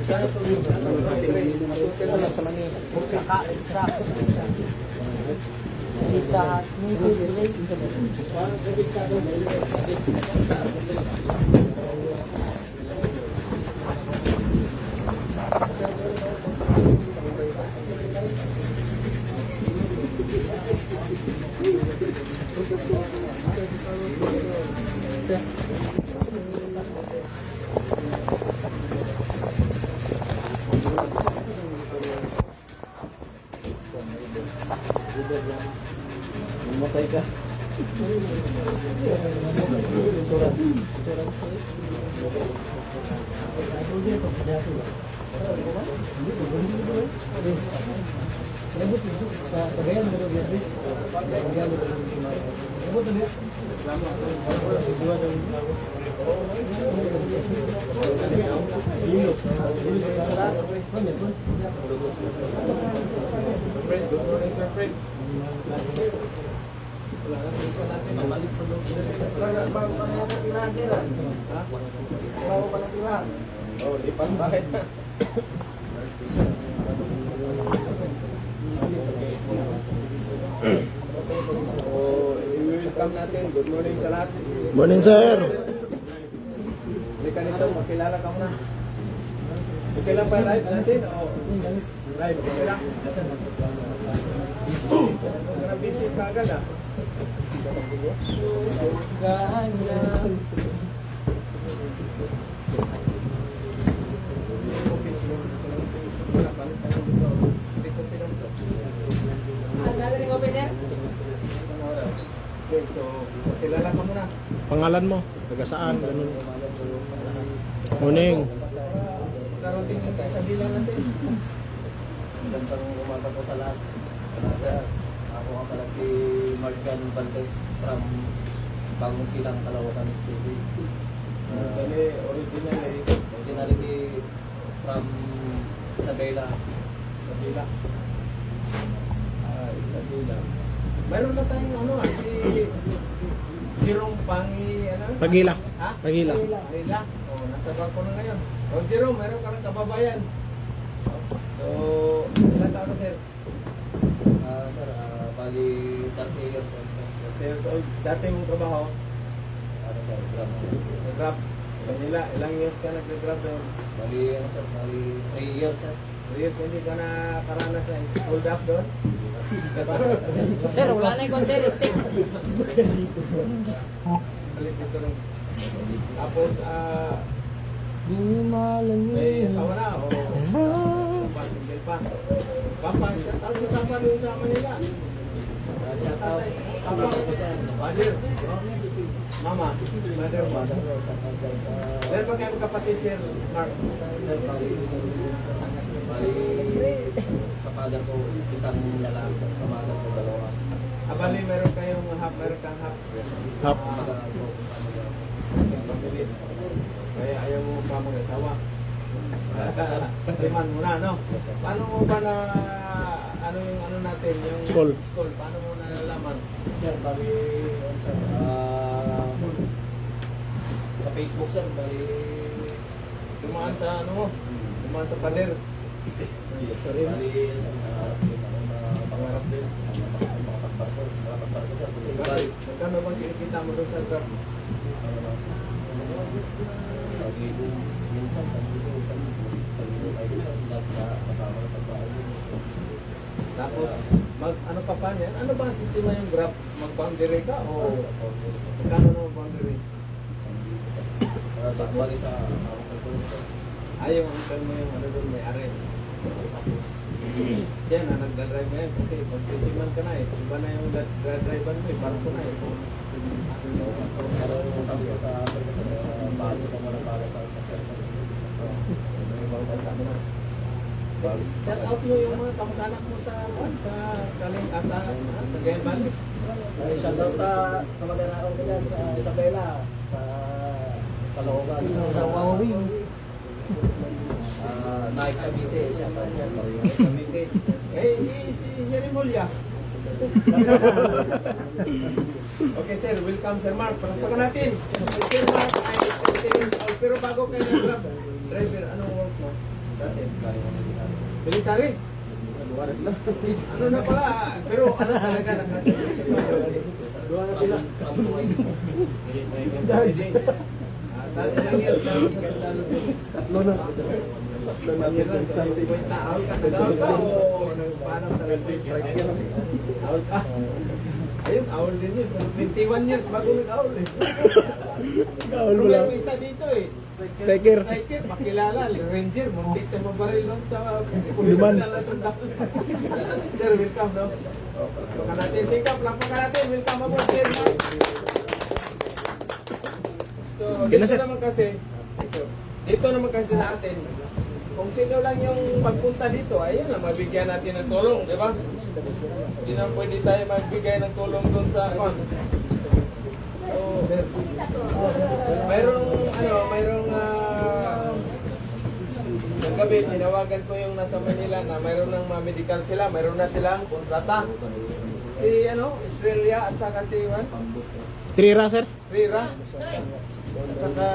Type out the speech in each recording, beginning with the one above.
lang sa Manila. Pizza Hut. Matay ka. Surat. Wala na isa natin mabalik po doon. Bago pa na tirahan sila. Ha? Bago pa na tirahan. Oo, lipat bakit na. I-welcome natin. Good morning sa lahat. Morning, sir. Halika nito, makilala ka muna. Okay lang ba live natin? Oo. Live, okay lang. Busy ka agad ah. Okay, so kilala ka muna. Pangalan mo? Taga saan? Ganun. Morning. Karating yung sa bilang natin. Magandang umaga po sa lahat. Sir, ako nga pala si Marcan Bantes from Bagong Silang, Caloocan City. Originality from Isabela. Isabela. Isabela. Mayroon na tayong si Jerome Pangi, Pagila. Ha? Pagila. Pagila. Oh, nasa barko na ngayon. Oh, Jerome, mayroon ka ng kababayan. So, ilan taon na, sir? Sir, bali 30 years old. 30 years old. Dati mong trabaho? Sir, Grab. Nag-grab. Manila, ilang years ka nag-grab doon? Bali, sir, bali 3 years, sir. 3 years, hindi ka na karanas na hold up doon? Sir, wala na yung sir, stick. Balik dito rin. Tapos, Di malamig. may asawa na o single pa. Papa, shout out sa Papa doon sa Manila. Shout out. Papa, mother. Mama, mother. Meron ba kayo kapatid, Sir Mark? Sir, bali sa father ko, isang lalaki, sa mother ko, dalawa. Abali, meron kayong half, meron kang half. Hap. Kaya ayaw mo pa mag-asawa. Pasiman muna, no? Paano mo ba na, yung natin, yung School. Paano mo nalalaman? Sir, bali, sa Facebook, sir, bali, Dumaan sa dumaan sa pader. sorry, bali, Pangarap din. Magkano bang kinikita mo doon sa grab? Tapos, ano ka pa niyan? Ano ba ang sistema yung grab? Mag-boundary ka o magkano naman boundary? Ayaw ang uncle mo yung doon may ari. Siya na nagdadrive ngayon kasi pag-sisiman ka na iba na yung driver mo barko na Shout out mo yung mga kamag-anak mo sa Kaling Ata, Cagayan Valley. Shoutout sa kamag-anak ko dyan sa Isabela, sa Caloocan, Sa Huawei. Nike Cavite, shoutout yan. Cavite. Si Jerry Mulya. Okay sir, welcome Sir Mark. Palagpakan natin. Sir Mark ay 17 years old. Pero bago kayo nag-grab driver, anong work mo? Dati, kaya ko military. Military. Dua na sila. Ano na pala, pero ano talaga nakaservisyo pa. Dua na sila. Dati lang yan, tatlo na. Tatlo na yan, wait na, out ka ka o paano talaga strike yan? Out ka. Ayun, owl din yun. 21 years bago nag-owl eh. Kaul mo Pero lang. meron isa dito eh. Striker. Striker, makilala. Ranger, muntik sa mabaril nun sa Luman. Sir, welcome no? Lampakan natin, tingkap, lampakan natin. Welcome aboard, sir. So, Kailan, dito sir? naman kasi, dito naman kasi sa atin, kung sino lang yung magpunta dito, ayun lang, mabigyan natin ng tulong, di ba? Hindi na pwede tayo magbigay ng tulong doon sa account. So, mayroong sa gabi, tinawagan ko yung nasa Manila na mayroon ng mga medical sila, mayroon na silang kontrata. Si, Australia at saka si, Trira, sir. Rira. At saka,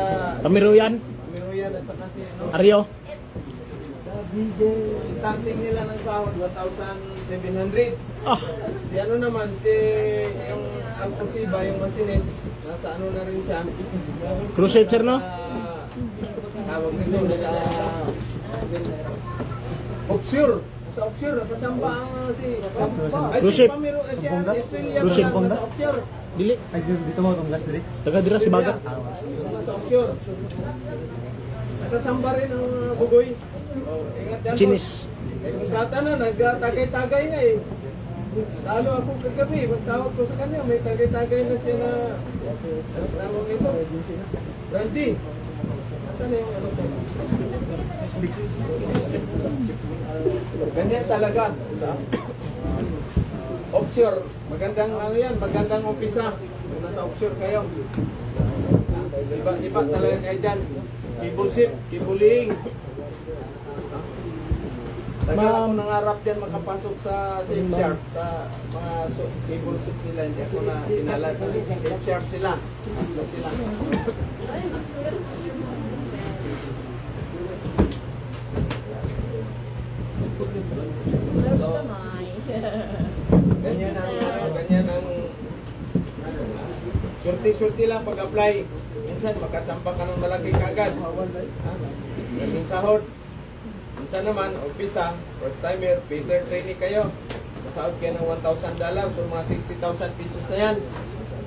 Kamiruyan. Miruyan at saka si, Aryo. starting nila ng sahod, 1,700. Ah, Si naman, si yung Alcosiba, yung masinis, nasa na rin siya. cruise ship, sir, no? Tawag nito sa offshore. Sa offshore, nakachamba ang si Ay, Cruise si ship. Pamiro, si Australia Cruise ship. pa lang, nasa offshore. Dili. Ay, dito mo itong gas dili. Taga dira si Bagat. Nasa offshore. Nakachamba rin ang bugoy. Oh, ingat yan. Chinis. Boss. Kontrata na, nagtagay-tagay na eh. Lalo ako kagabi, magtawag ko sa kanya, may tagay-tagay na siya na tawag ito. Randy. Asan na yung ko? Ganyan talaga. Offshore. Magandang magandang umpisa. Kung nasa offshore kayo. Iba talaga kayo dyan. Cable ship, cabling. Tagal ako nangarap dyan makapasok sa safe sharp. Sa mga cable ship nila, hindi ako na pinala sa safe sharp sila. Ano sila? So, ganyan ang surti-surti lang pag-apply. Minsan makachamba ka ng malaki kagad. Kaming sahod. Minsan naman, umpisa, first timer, Peter training kayo. Masahod kayo ng $1,000, so mga 60,000 pesos na yan.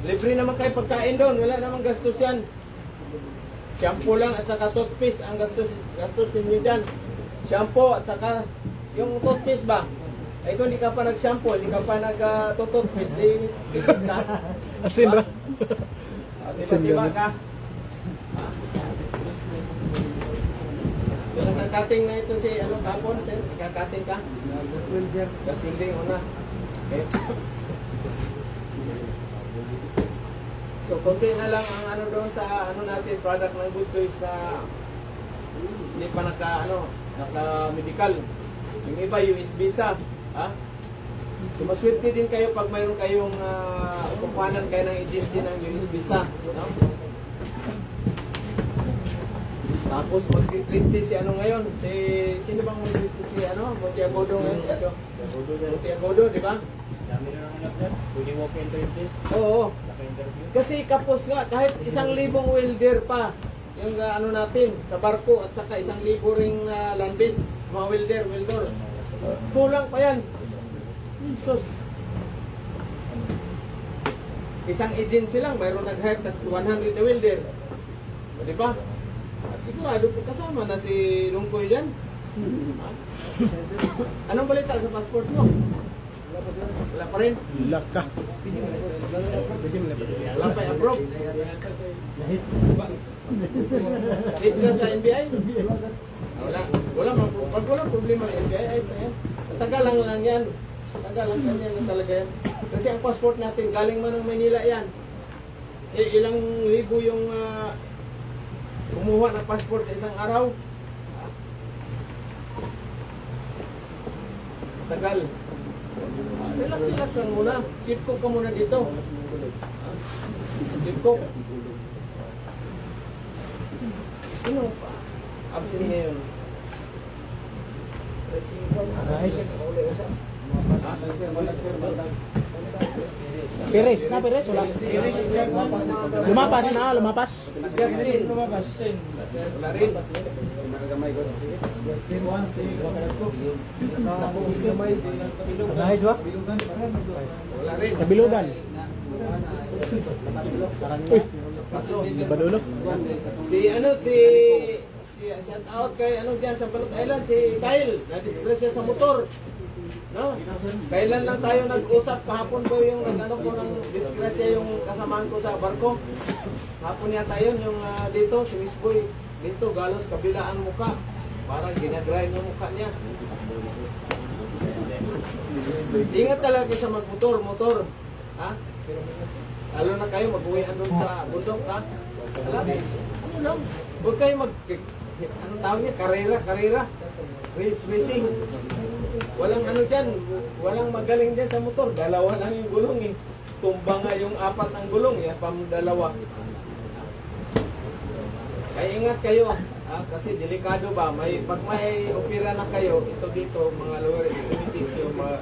Libre naman kayo pagkain doon, wala namang gastos yan. Shampoo lang at saka toothpaste ang gastos ninyo dyan. Shampoo at saka yung toothpaste ba? Ay kung hindi ka pa nag-shampoo, hindi ka pa nag-toothpaste, di ka. Asin ra. Diba ka? So nagkakating na ito si kapon, sir? Nagkakating ka? Gas welding, una. Okay. So konti na lang ang doon sa natin, product ng Good Choice na hindi pa naka-medical. Yung iba, US visa. Ha? So maswerte din kayo pag mayroon kayong kukuhanan kayo ng agency ng US visa. No? Tapos mag-treaty si ngayon? Sino bang mag-treaty si Montiagodo ngayon? Montiagodo, di ba? Dami na naman dyan. Pwede walk interview. Oo. Naka-interview. Kasi kapos nga, kahit 1,000 welder pa, yung natin, sa barko, at saka 1,000 ring landbase, mga welder. Kulang pa yan. Jesus. Isang agency lang, mayroon nag-hire at 100 na welder. O, di ba? Sigurado po kasama na si Lungkoy dyan. Ha? Anong balita sa passport mo? Wala pa rin? Laka. Wala pa i-approve? Late ka sa NBI? Wala. Pag walang problema ng NBI, ayos na yan. Tagal lang yan. Tagal lang yan talaga yan. Kasi ang passport natin, galing man ng Manila yan. Ilang libo yung kumuha ng passport sa isang araw. Tagal. Relax lang muna. Chip cook ka muna dito. Chip cook. Sino pa? Absent ngayon. Nice. Perez na, Perez. Wala. Lumapas na, lumapas. Justin. Wala rin. Justin 1, si Nakapugis kamay, si Nice ba? wala rin. Sa bilugan. Uy, Kaso, badulo. si shout out kay ano dyan sa Balot Island, si Kyle, na-disgrasya sa motor. No? Kailan lang tayo nag-usap kahapon ko yung nag-ano ko ng disgrasya yung kasamaan ko sa barko. Hapon yata yun, yung dito, si Miss Boy, dito, galos kabilaan mukha. Parang ginagrind yung mukha niya. Ingat talaga sa motor. Ha? Lalo na kayo mag-uwi doon sa bundok, ha? Alam, ano lang, huwag kayo anong tawag niya? Karera. Racing. Walang ano dyan, walang magaling dyan sa motor. Dalawa lang yung gulong eh. Tumba nga yung 4 ang gulong, dalawa. Kaya ingat kayo, kasi delikado ba? Pag may opera na kayo, ito dito, mga lower extremities, yung mga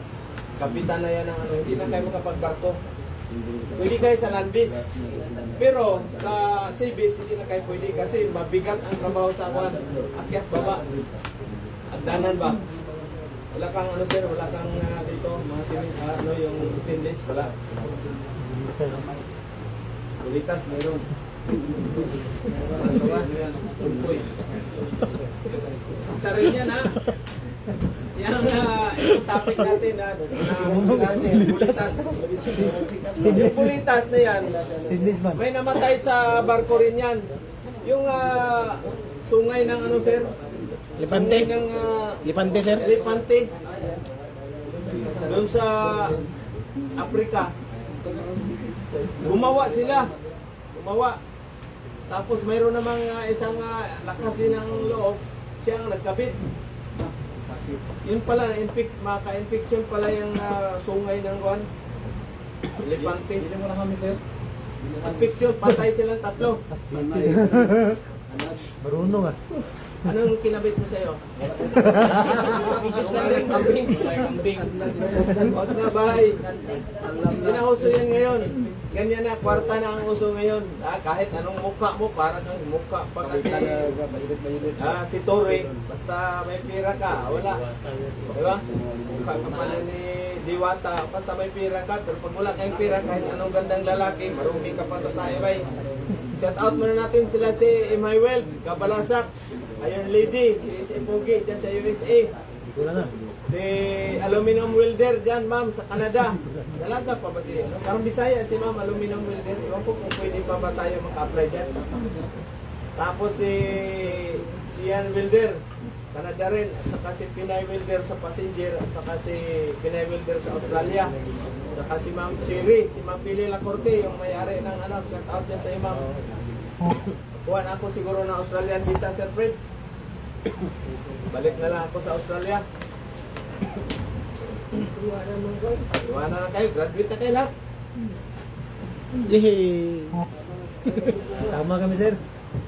kapitan na yan, hindi na kayo makapagbarko. Pwede kayo sa land base. Pero sa sea base, hindi na kayo pwede kasi mabigat ang trabaho sa akin. Akyat baba. Agdanan ba? Wala kang sir, wala kang dito, mga yung stainless, wala. Kulitas, mayroon. Isa rin yan ha. Yan yung topic natin ha. Pulitas. Yung pulitas na yan, may namatay sa barko rin yan. Yung sungay ng sir? Lipante. Sungay ng Lipante, sir. Lipante. Doon sa Africa. Gumawa sila. Tapos mayroon namang isang lakas din ng loob, siya ang nagkabit. Yun pala, maka-infection pala yung sungay ng guwan. Elepante. Hindi mo na kami, sir. Infection, patay silang 3. Marunong ah. Anong kinabit mo sa'yo? Sungay ng kambing. Huwag na bahay. Hindi na uso yan ngayon. Ganyan na, kwarta na ang uso ngayon. Kahit anong mukha mo, parang ang mukha pa kasi. Si Torre, basta may pira ka, wala. Diba? Mukha ka pala ni Diwata, basta may pira ka. Pero pag wala kayong pira, kahit anong gandang lalaki, marumi ka pa sa taibay. Shout out muna natin sila si Emmanuel Kabalasak, Iron Lady, USA Pogi, dyan sa USA. Wala na. Si aluminum welder dyan, ma'am, sa Canada. Dalaga pa ba si, parang Bisaya si ma'am, aluminum welder. Ewan ko kung pwede pa ba tayo maka-apply dyan. Tapos si Ian Welder, Canada rin. At saka si Pinay Welder sa passenger. At saka si Pinay Welder sa Australia. At saka si Ma'am Cherry, si Ma'am Pili Lacorte, yung may-ari ng shout out dyan sa imam. Kuhan ako siguro ng Australian visa, Sir Fred. Balik na lang ako sa Australia. Iwanan na kayo, graduate na kayo lahat. Yehey. Tama kami, sir.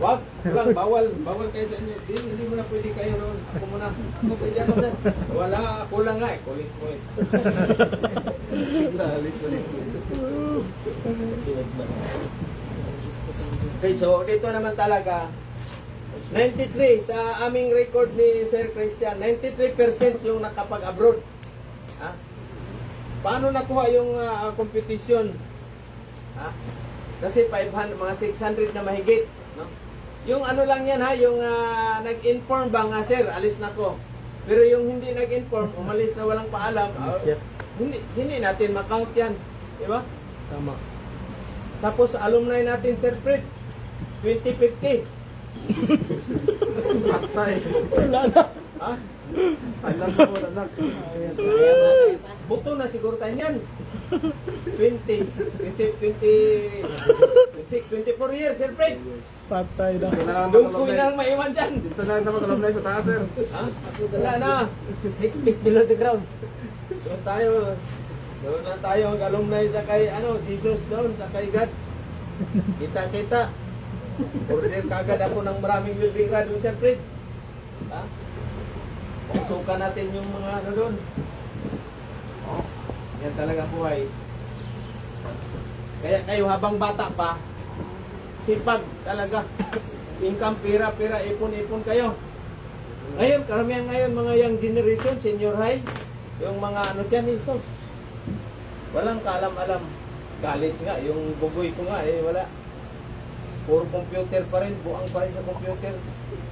Wag, lang, bawal kayo sa inyo. Hindi mo na pwede kayo ron. Ako muna. Ako pwede ako, sir. Wala, ako lang nga eh. Kulit mo eh. Alis na rin. Okay, so dito naman talaga 93 sa aming record ni Sir Christian, 93% yung nakapag-abroad. Ha? Paano nakuha yung competition? Ha? Kasi 500, mga 600 na mahigit, no? Yung ano lang yan ha, yung nag-inform ba nga sir, alis na ko. Pero yung hindi nag-inform, umalis na walang paalam, hindi natin makount yan. Di ba? Tama. Tapos alumni natin Sir Fred, 2050. Patay. Wala na. Ha? Alam ko na nak. Buto na siguro tayo yan. 24 years, Sir Fred. Patay na. Doon ko na lang maiwan dyan. Dito na lang naman kalumnay sa taas, sir. Ha? Wala na. 6 feet below the ground. Doon tayo. Doon na tayo ang alumni sa kay Jesus doon, sa kay God. Kita-kita. Order kagad ako ng maraming building rod doon, Sir Fred. Ha? Suka natin yung mga ano doon. Oh, yan talaga buhay. Kaya kayo habang bata pa, sipag talaga. Income, pira, ipon kayo. Ngayon, karamihan ngayon, mga young generation, senior high, yung mga ano dyan, isos. Walang kaalam-alam. College nga, yung bugoy ko nga, wala. Puro computer pa rin, buang pa rin sa computer.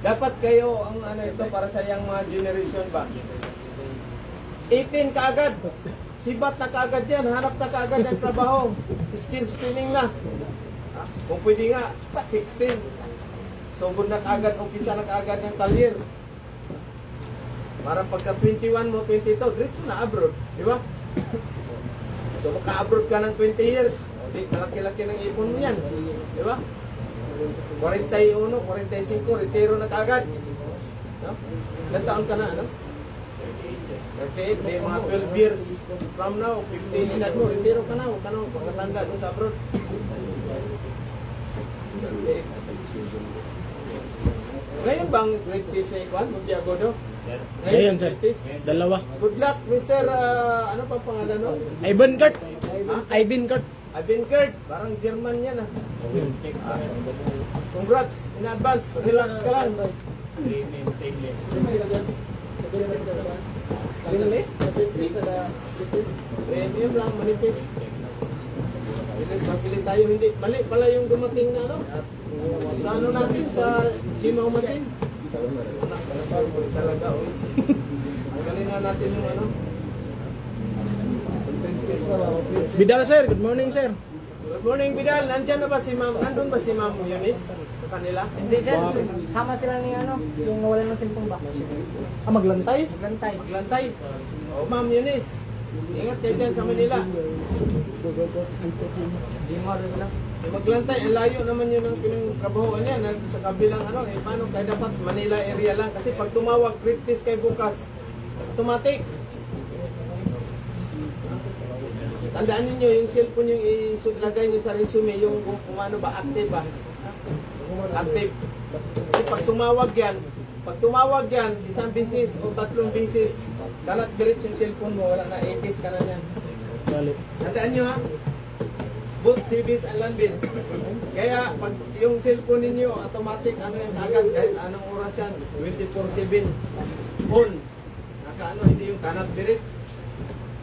Dapat kayo, ang ano ito, para sa young mga generation ba? 18 kaagad. Sibat na kaagad yan, hanap na kaagad ng trabaho. Skill training na. Kung pwede nga, 16. Sugod na kaagad, umpisa na kaagad ng talyer. Para pagka 21 mo, 22, diretso na abroad. Di ba? So maka-abroad ka ng 20 years. O di, kalaki-laki ng ipon mo yan. Di ba? 41, 45, retiro na kaagad. No? Ilan taon ka na, ano? 38, may mga 12 years from now, 15 edad mo, retiro ka na. Huwag ka na pagkatanda doon sa abroad. Ngayon bang great taste na ikuan? Magdiagodo? Ngayon, sir. Dalawa. Good luck, Mr. Ano pa pangalan no? Ivan Kurt. Ha? Ivan Kurt. Abenkert. Parang German yan ah. Congrats in advance. Relax ka lang. Stainless? Premium lang, manipis. Mabili tayo, hindi. Mali pala yung dumating na ano. Sa ano natin, sa Jimaw Masin. Talaga, oh. Tanggalin na natin yung ano. Bidal, sir. Good morning, sir. Good morning, Bidal. Nandyan na ba si Ma'am? Nandun ba si Ma'am Eunice sa kanila? Hindi sir, sama sila ni ano, yung nawalan ng cellphone ba? Maglantay? Maglantay. Maglantay. Oh, Ma'am Eunice. Ingat kayo dyan sa Manila. Gmar sila. Si Maglantay, ang layo naman yun ang pinagtrabahoan niya. Sa kabilang ano, paano kaya dapat Manila area lang. Kasi pag tumawag, kritis kay bukas, automatic. Tandaan ninyo, yung cellphone yung ilagay nyo sa resume, yung kung ano ba, active ba? Active. Kasi pag tumawag yan, isang bisis o 3 bisis, kalat diretso yung cellphone mo, wala na, ipis ka na yan. Balik. Tandaan nyo ha, both CBs and landbis. Kaya pag yung cellphone ninyo, automatic, ano yung agad, kahit anong oras yan, 24/7 on. Nakaano, hindi yung kalat diretso.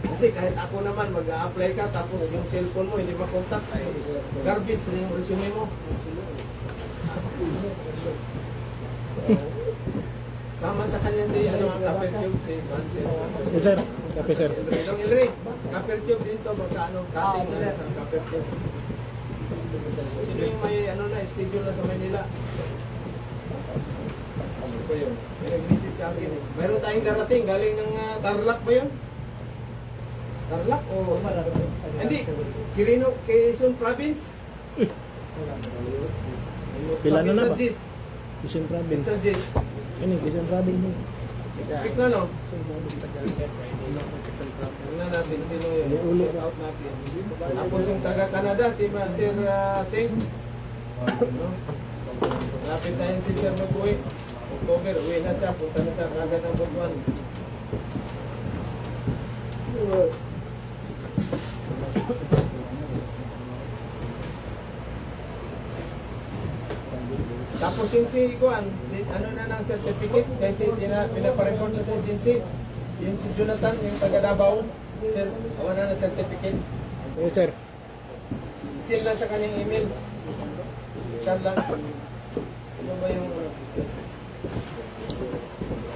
Kasi kahit ako naman mag-a-apply ka tapos yung cellphone mo hindi makontak ay garbage na yung resume mo. Sama sa kanya si ano ang Copper Tube si Francis. Yes, sir. Kape, sir. Dong Elri, Copper Tube din to magkaano cutting na sa Copper Tube. Sino yung may ano na schedule na sa Manila? Ano ba yun? May nag-visit sa akin eh. Meron tayong darating galing ng Tarlac ba yun? Tarlac o hindi, Quirino, Quezon Province. Pila na ba? Gis. Quezon Province. Sa Gis. Ini, Quezon Province. Speak na no? Tingnan natin sino yun. Shout out natin. Tapos yung taga-Canada, si Sir Singh. No? Lapit tayo si Sir mag-uwi. October, uwi na siya. Punta na siya kagad ng Butuan. Tapos yung si Kuan, si ano na ng certificate kasi pinapareport na sa agency. Yung si Jonathan, yung taga Davao, sir, awa na ng certificate. Yes, sir. Send lang sa kanyang email. Scan lang. Ano ba yung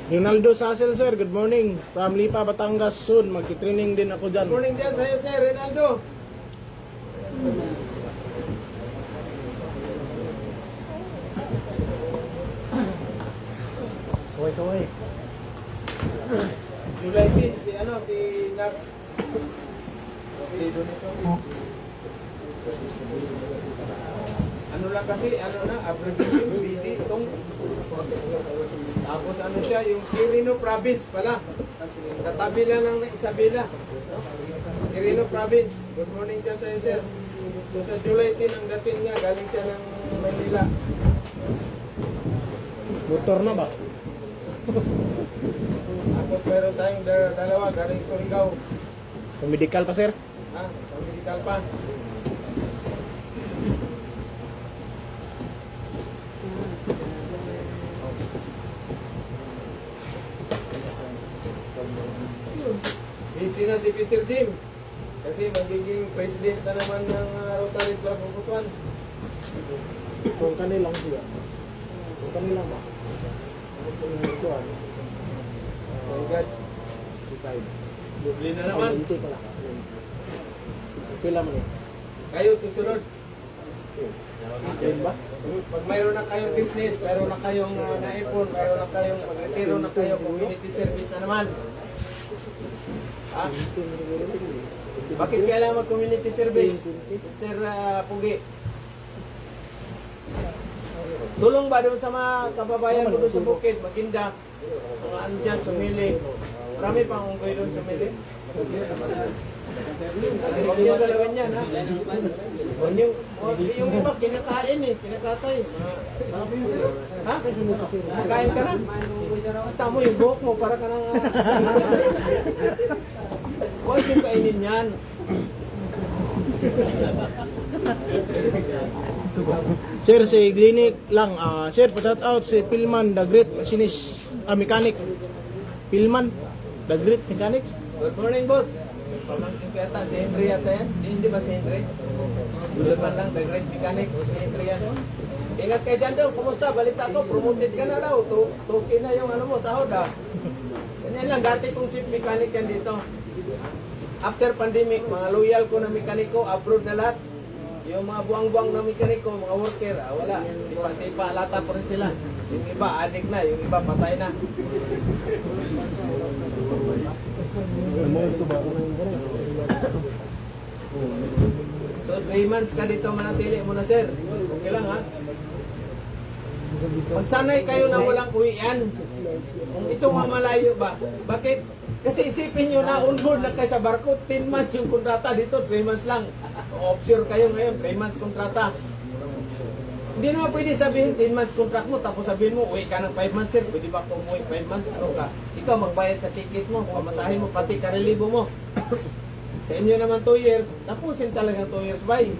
Ronaldo Sasel, sir. Good morning. From Lipa, Batangas. Soon, magti-training din ako dyan. morning din sa'yo, sir, Ronaldo. Kaway. July 10, si ano, si Nag. Okay, doon ito. Ano lang kasi, ano na, abbreviation, BD, itong. Tapos ano siya, yung Quirino Province pala. Katabi lang ng Isabela. No? Quirino Province. Good morning dyan sa'yo, sir. So sa July 10 ang dating niya, galing siya ng Manila. Motor na ba? Tapos meron tayong dalawa galing Surigao. Medical pa sir. Ha? Pang-medical pa. Busy na si Peter Jim. Kasi magiging president na naman ng Rotary Club of Butuan. Kung kanilang siya. Kung kanilang ba? Oh God. Dubli na naman. Hindi pala. Pila man eh. Kayo susunod. Yan ba? Pag mayroon na kayong business, mayroon na kayong naipon, mayroon na kayong mag-retiro na kayo, community service na naman. Ha? Bakit kailangan mag-community service? Mr. Pugi. Tulong ba doon sa mga kababayan ko doon sa bukid, Maginda, mga ano dyan, sumili. Marami pang unggoy doon sumili. Huwag niyo galawin yan, ha? Huwag niyo, yung iba, kinakain eh, kinakatay. Ha? Kain ka na? Tamo yung buhok mo, para ka nang... Huwag niyo kainin yan. Sir, si clinic lang. Sir, pa-shout out si Pilman, the great machinist, mechanic. Pilman, the great mechanics. Good morning, boss. Pamangkin ko yata, si Henry yata yan. Hindi ba si Henry? Good man lang, the great mechanic o si Henry yan. Ingat kayo dyan daw, kumusta? Balita ko, promoted ka na daw. Tuki na yung ano mo, sahod ah. Ganyan lang, dati kong chief mechanic yan dito. After pandemic, mga loyal ko na mekaniko, abroad na lahat. Yung mga buwang-buwang na mekaniko, mga worker, wala. Sipa-sipa, lata pa rin sila. Yung iba, adik na. Yung iba, patay na. So, 3 months ka dito manatili muna, sir. Okay lang, ha? Magsanay kayo na walang uwian. Kung ito mamalayo ba? Bakit? Kasi isipin nyo na on-board na kayo sa barko, 10 months yung kontrata dito, 3 months lang. Offshore kayo ngayon, 3 months kontrata. Hindi naman pwede sabihin 10 months contract mo, tapos sabihin mo, uwi ka ng 5 months, sir. Pwede ba kung uwi 5 months? Ano ka? Ikaw magbayad sa ticket mo, pamasahin mo, pati karelibo mo. Sa inyo naman 2 years, napusin talagang 2 years by.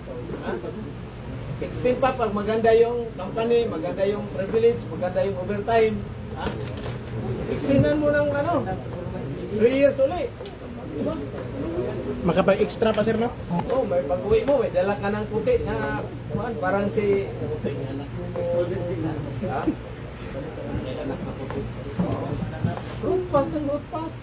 Ha? Extend pa pag maganda yung company, maganda yung privilege, maganda yung overtime. Ha? Extendan mo ng 3 years ulit. Diba? Makapag-extra pa sir, no? Oh, may pag-uwi mo, may dala ka ng puti na parang si... Ha? Road pass ng road pass.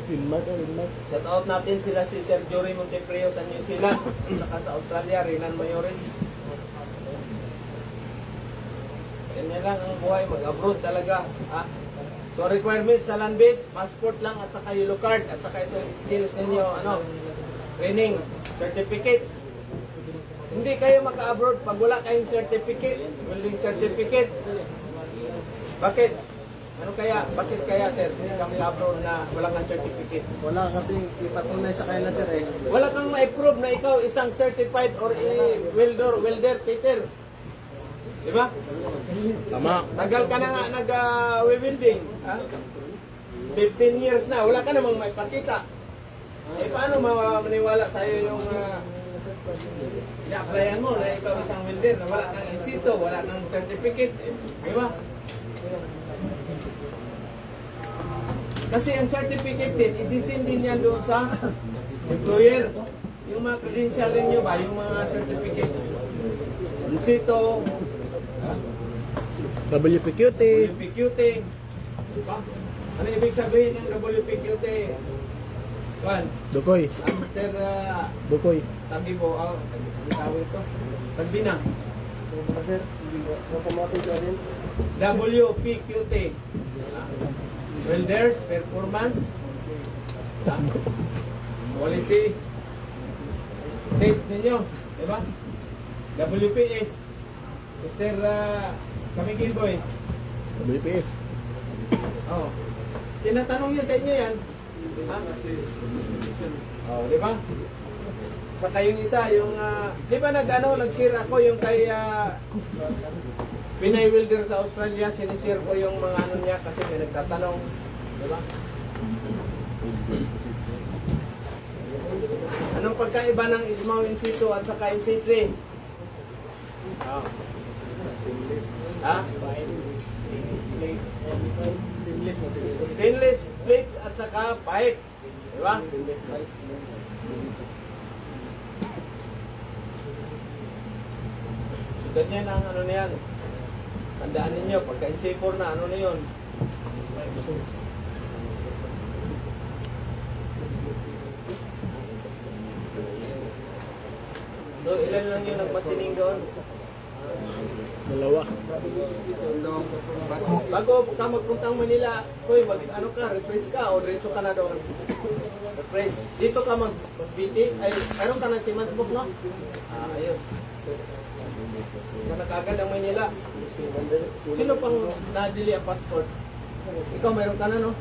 Shout out natin sila si Sir Jory Monteprio sa New Zealand, saka sa Australia, Renan Mayores. Ganyan lang ang buhay, mag-abroad talaga. Ha? So requirements sa land base, passport lang at saka yellow card at saka itong skills ninyo, training, certificate. Hindi kayo maka-abroad pag wala kayong certificate, welding certificate. Bakit? Ano kaya? Bakit kaya, sir? Hindi kang abroad na wala kang certificate. Wala kasi ipatunay sa kanila sir eh. Wala kang ma-prove na ikaw isang certified or welder, fitter. Di ba? Tama. Tagal ka na nga nag-welding. 15 years na, wala ka namang maipakita. Eh paano maniwala sa'yo yung ina-applyan mo na ikaw isang welder na wala kang in situ, wala kang certificate. Di ba? Kasi ang certificate din, isisin din yan doon sa employer. Yung mga credential nyo ba, yung mga certificates. In situ, WPQT. WPQT. Diba? Ano ibig sabihin ng WPQT? Juan, Dukoy. Mr. Dukoy. Tabi mo, ang tawag ito. Tagbinang. WPQT. Welders, performance, quality, test ninyo. Diba? WPS. Mr. Kamigil Boy. WPS. Oh. Tinatanong yan sa inyo yan. Ha? Oh, di ba? Saka yung isa, yung di ba nag-share ako yung kay Pinay welder sa Australia, sinishare ko yung mga ano niya kasi may nagtatanong. Diba? Anong pagkaiba ng Ismaw in situ at saka in situ? Ah. Ha? Stainless plates at saka pipe. Diba? Ganyan ang ano na yan. Tandaan ninyo, pagka insipor na, ano na yun? So, ilan lang yung nagpasining doon? Dalawa. Bago ka magpuntang Manila, Koy, ano ka, refresh ka o diretso ka na doon? Refresh. Dito ka mag-BT? Ay, meron ka na si Mansbook, no? Ah, ayos. Nakagad ang Manila. Sino pang nadili ang passport? Ikaw meron ka na, no?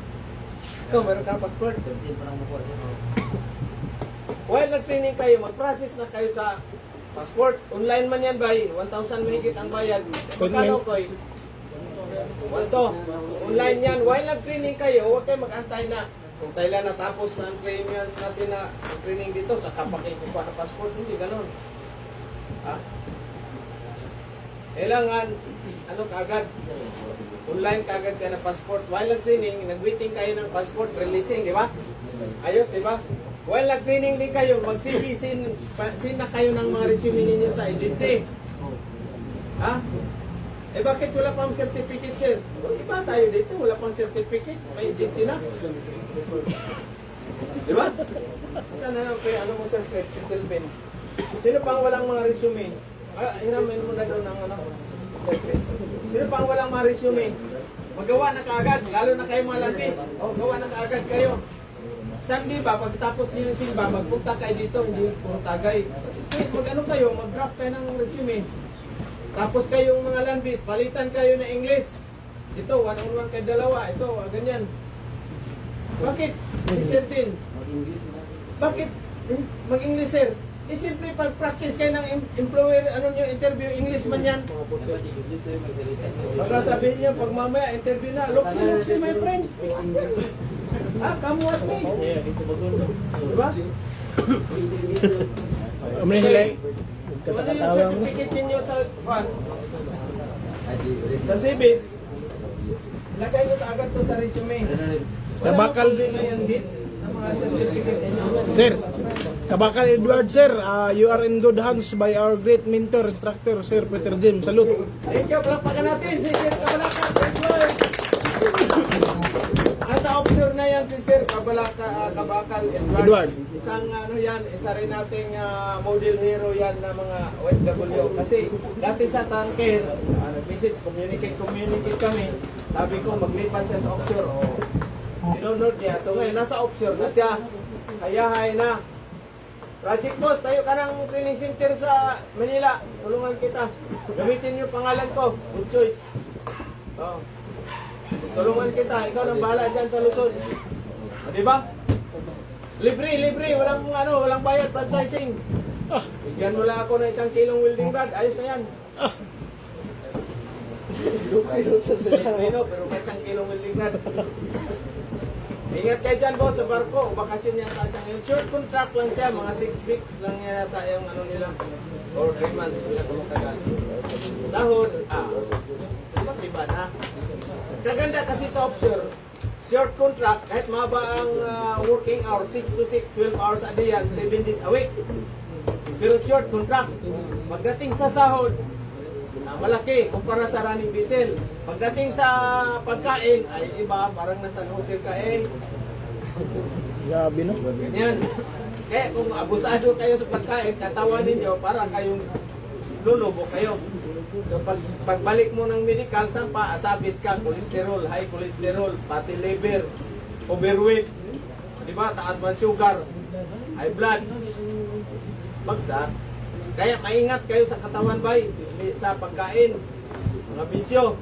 Ikaw meron ka ng passport? While nag-training kayo, mag-process na kayo sa passport. Online man yan, bay. 1,000 mahigit ang bayad. Magkano, Koy? 1,000. Online yan. While nag-training kayo, huwag kayo mag-antay na. Kung kailan natapos na ang trainers natin na training dito, saka pakikuha ng passport. Hindi, ganun. Ha? Kailangan, ano kaagad? Online kaagad ka ng passport. While nag-training, nag-waiting kayo ng passport releasing, di ba? Ayos, di ba? While nag-training din kayo, mag-CV, sin na kayo ng mga resume ninyo sa agency. Ha? Eh bakit wala pang certificate, sir? O, iba tayo dito, wala pang certificate. May agency na. Di ba? Saan na lang kayo, ano mo, sir, title pen? Sino pang walang mga resume? Ah, hiramin mo na doon ang ano. Sino pang walang mga resume? Magawa na kaagad, lalo na kayo mga labis. O, gawa na kaagad kayo. Sunday ba, pagtapos niyo yung simba, magpunta kayo dito, hindi puro tagay. Mag-ano kayo, mag-draft kayo ng resume. Tapos kayong mga landbis, palitan kayo na English. Ito, one-on-one kayo dalawa. Ito, ganyan. Bakit? Si Sir din. Bakit? Mag-English, sir? Eh, simple pag-practice kayo ng employer, ano nyo, interview, English man yan. Baka sabihin nyo, pag mamaya, interview na, look see, my friend. Ah, come what me. Diba? Umay sila. So, ano yung certificate ninyo sa fan? Sa CBIS, lagay nyo agad to sa resume. Wala Tabakal. problema yan din ng mga certificate ninyo. Sir, Kabakal Edward, sir, you are in good hands by our great mentor, instructor, Sir Peter Jim. Salute. Thank you, palakpakan natin si Sir Kabalakan. Sa officer na yan si Sir Kabakal Edward. Isang ano yan, isa rin nating model hero yan na mga OFW. Kasi dati sa tanker, nag-message, communicate kami. Sabi ko, maglipat siya sa offshore. Sinunod niya. So ngayon, nasa offshore na siya. Hayahay na. Project Boss, tayo ka ng training center sa Manila. Tulungan kita. Gamitin yung pangalan ko. Good choice. Oh. Tulungan kita. Ikaw nang bahala dyan sa Luzon. Di ba? Libre. Walang bayad. Franchising. Bigyan mo lang ako ng 1 kilong welding rod. Ayos na yan. Pero may 1 kilong welding rod. Ingat kayo dyan, boss, sa barko. Bakasyon yata siya ngayon. Short contract lang siya. Mga 6 weeks lang yata yung ano nila. Or 3 months bilang kumatagal. Sahod. Diba na? Kaganda kasi sa offshore, short contract, kahit mahaba ang working hour, 6 to 6, 12 hours a day yan, 7 days a week. Pero short contract, pagdating sa sahod, malaki kumpara sa running vessel. Pagdating sa pagkain, ay iba, parang nasa hotel ka Grabe, no? Ganyan. Kaya kung abusado kayo sa pagkain, katawan ninyo, para kayong lulubo kayo. So pagbalik mo ng medical, sampa, asabit ka, cholesterol, high cholesterol, fatty liver, overweight, di ba, taas man sugar, high blood, bagsak. Kaya maingat kayo sa katawan, bay, sa pagkain, mga bisyo.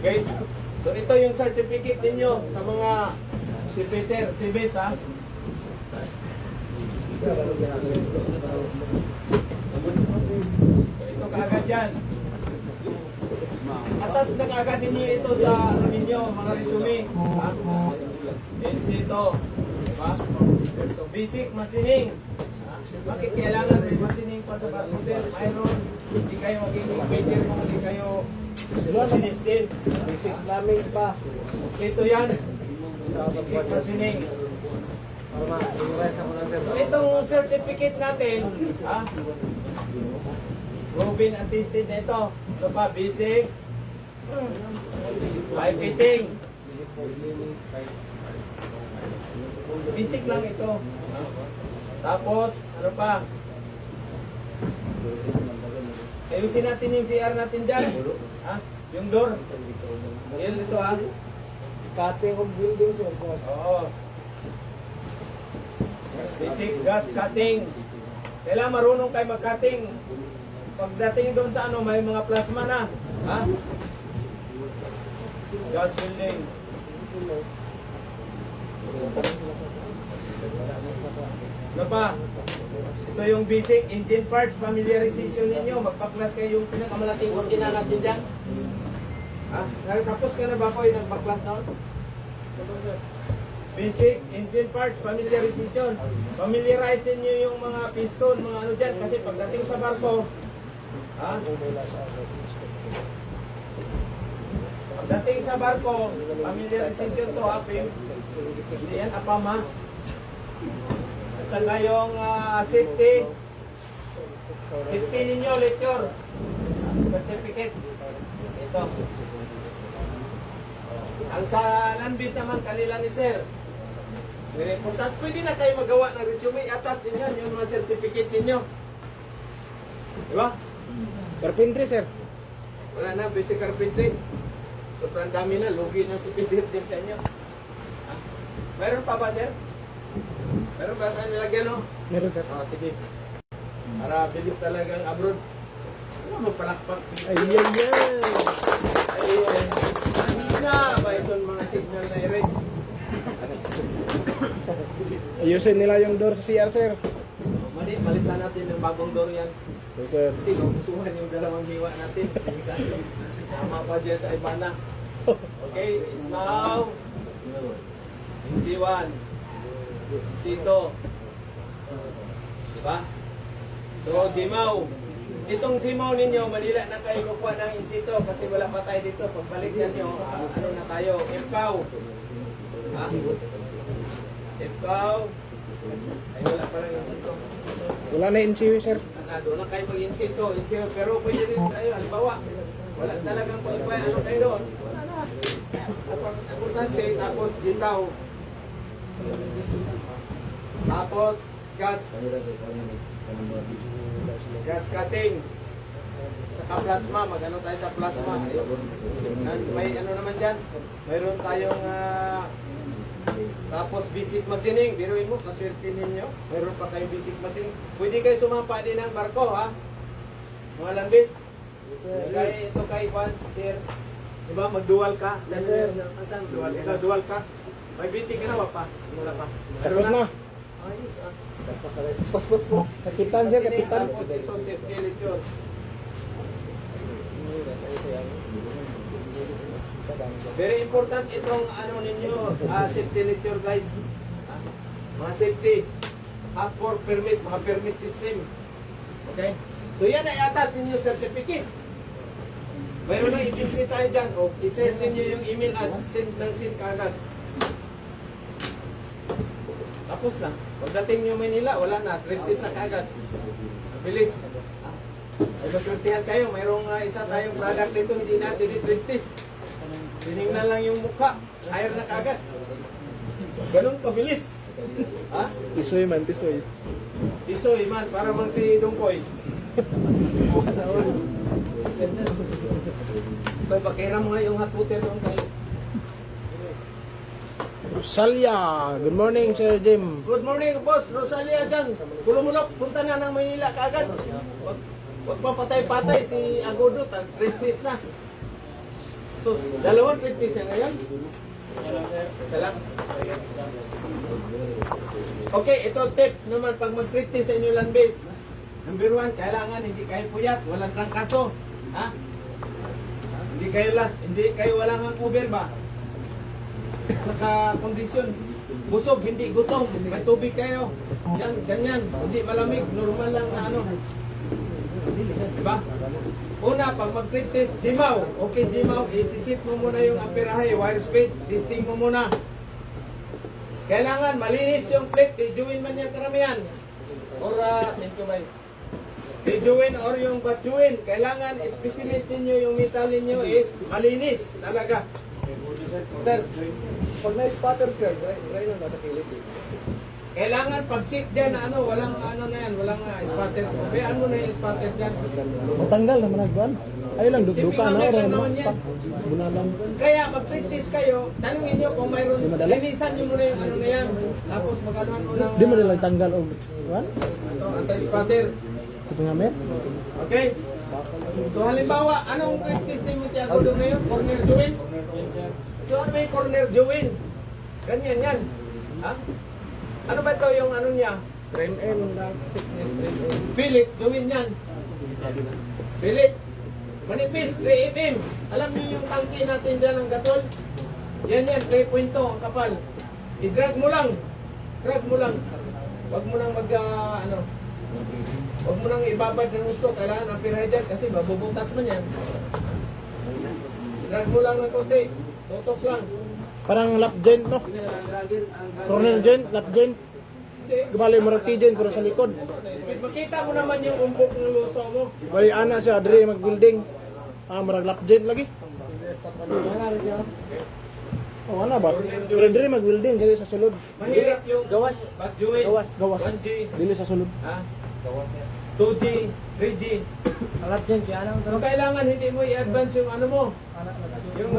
Okay? So ito yung certificate ninyo sa mga CBIS, ha? dyan. Attach na kagad ninyo ito sa ano ninyo, mga resume. Ha? Ito. Diba? So, basic machining. Ha? Bakit kailangan may machining pa sa barko, sir? Mayroon. Hindi kayo maging waiter kung hindi kayo machinist din. Basic plumbing pa. Ito yan. Basic machining. So, itong certificate natin, ha? Robin attested na ito. Ito pa, basic. Pipe fitting. Basic lang ito. Tapos, ano pa? Ayusin natin yung CR natin dyan. Ha? Yung door. Yan ito ha. Cutting of buildings, of course. Oo. Basic gas cutting. Kailangan marunong kayo mag-cutting. Pagdating doon sa ano, may mga plasma na. Ha? Gas welding. Ano pa? Ito yung basic engine parts, familiarization ninyo. Magpaklas kayo yung pinakamalaking kurtina natin dyan. Ha? Tapos ka na ba ko yung nagpaklas noon? Basic engine parts, familiarization. Familiarize din nyo yung mga piston, mga ano dyan. Kasi pagdating sa barko, ha? Pagdating sa barko, familiarization to, ha? Hindi yan, apam, ha? At saka yung safety. Safety ninyo, lecture. Certificate. Ito. Ang sa landbase naman, kanila ni sir. Very important. Pwede na kayo magawa ng resume. Attach nyo yan, yung mga certificate ninyo. Di ba? Carpentry, sir. Wala na, basic carpentry. Sobrang dami na, lugi na si Peter Jim sa inyo. Ha? Meron pa ba, sir? Meron ba sa nilagyan, no? Meron, sir. Sige. Para bilis talagang abroad. Ano mo palakpak? Ayan, yan. Ayun. Kanina ba itong mga signal na i-read? Ayusin nila yung door sa CR, sir. Malitan natin ng bagong door yan. Yes, sir. Kasi gustuhan yung dalawang hiwa natin. Tama pa dyan sa Ibana. Okay, Ismaw. C1. C2. Diba? So, Jimaw. Itong Jimaw ninyo, Manila na kayo kukuha ng insito kasi wala pa tayo dito. Pagbalik yan nyo, ano na tayo? Ipkaw. Ha? Ipkaw. Ay, wala pa lang insito. Wala na NCW, sir. Doon na kayo mag-insito. Pero pwede rin tayo, halimbawa. Wala talagang pag-ibay. Ano kayo doon? Wala na. Ang importante, tapos jitaw. Tapos, gas. Gas cutting. Saka plasma. Mag-ano tayo sa plasma. May ano naman dyan. Mayroon tayong tapos basic machining. Biruin mo, kaswerte ninyo. Mayroon pa kayong basic machining. Pwede kayo sumampa din ng barko, ha? Mga landbis. Kaya ito kay Juan, sir. Diba, mag-dual ka? Yes, sir. Asan? Dual. Ikaw, dual ka? May binti ka na ba pa? Wala pa. Tapos na. Ayos, ah. Pas po. Kapitan, sir, kapitan. Tapos ito, safety lecture. Very important itong ano ninyo, safety lecture, guys. Mga safety. Hot work permit, mga permit system. Okay? So yan ay attach ninyo certificate. Mayroon lang agency tayo dyan. O, i-search ninyo yung email at send ng send kaagad. Tapos na. Pagdating nyo Manila, wala na. Practice na kaagad. Bilis. Ay, maswertihan kayo. Mayroong isa tayong product dito, hindi na sini-practice. Tinignan lang yung mukha. Hire na kaagad. Ganun pabilis. Ha? Tisoy man, tisoy. Tisoy man, para mang si Dungkoy. May pakiram nga yung hot water doon kayo. Rosalia. Good morning, Sir Jim. Good morning, boss. Rosalia dyan. Kulumulok, punta na ng Manila kaagad. Wag pa patay-patay si Agodo. Trip-tis na. So, dalawang trip-tis na ngayon. Isa lang. Okay, ito tips naman pag mag-trip-tis sa inyo land base. Number one, kailangan hindi kayo puyat, walang trangkaso. Ha? Hindi kayo walang hangover ba? Saka kondisyon, busog, hindi gutom, may tubig kayo. Yan, ganyan, hindi malamig, normal lang na ano. Diba? Una, pag mag-trip test, Jimaw. Okay, Jimaw, isisit mo muna yung amperahe, wire speed, testing mo muna. Kailangan malinis yung plate, tijuin man yung karamihan. Or, thank you, bye. Tijuin or yung batjuin. Kailangan, speciality nyo yung metal nyo is malinis talaga. Sir, pag na-spotter, sir, try nyo natakilip. Kailangan pag-sit dyan, walang na yan, walang spotter. Bayaan mo na yung spotter dyan. Matanggal naman nagban. Ay lang dugduka na Shipping ron. naman yan. Bunalan. Kaya mag-practice kayo, tanungin nyo kung mayroon, Di madali? linisan nyo muna yung na yan. Tapos mag-anuan mo ng Di mo nilang tanggal og kuan? anti-spotter. Ito nga mer. Okay? So halimbawa, anong practice ni mo Tiago doon ngayon? Corner join? So ano may corner join? Ganyan yan. Ha? Ano ba ito yung ano niya? Frame end na thickness, frame end. Philip, join yan. Philip, manipis, 3 mm. Alam niyo yung tangke natin dyan ng gasol? Yan, 3.2 ang kapal. I-drag mo lang. Drag mo lang. Huwag mo nang huwag mo nang ibabad ng gusto. Kailangan ang pirahe dyan kasi mabubutas man yan. I-drag mo lang ng konti. Tutok lang. Parang lap joint no. Corner joint, lap joint. Gabali mo ra joint pero sa likod. Makita mo naman yung umpok ng luso mo. Bali ana siya diri mag-building. Marag lap joint lagi. Oh, ana ba? Pero diri mag-building diri sa sulod. Mahirap yung Gawas. Badjuin. Gawas. 1G. Dili sa sulod. Ha? 2G. 3G. Alap dyan, kaya lang So kailangan hindi mo i-advance yung ano mo. Yung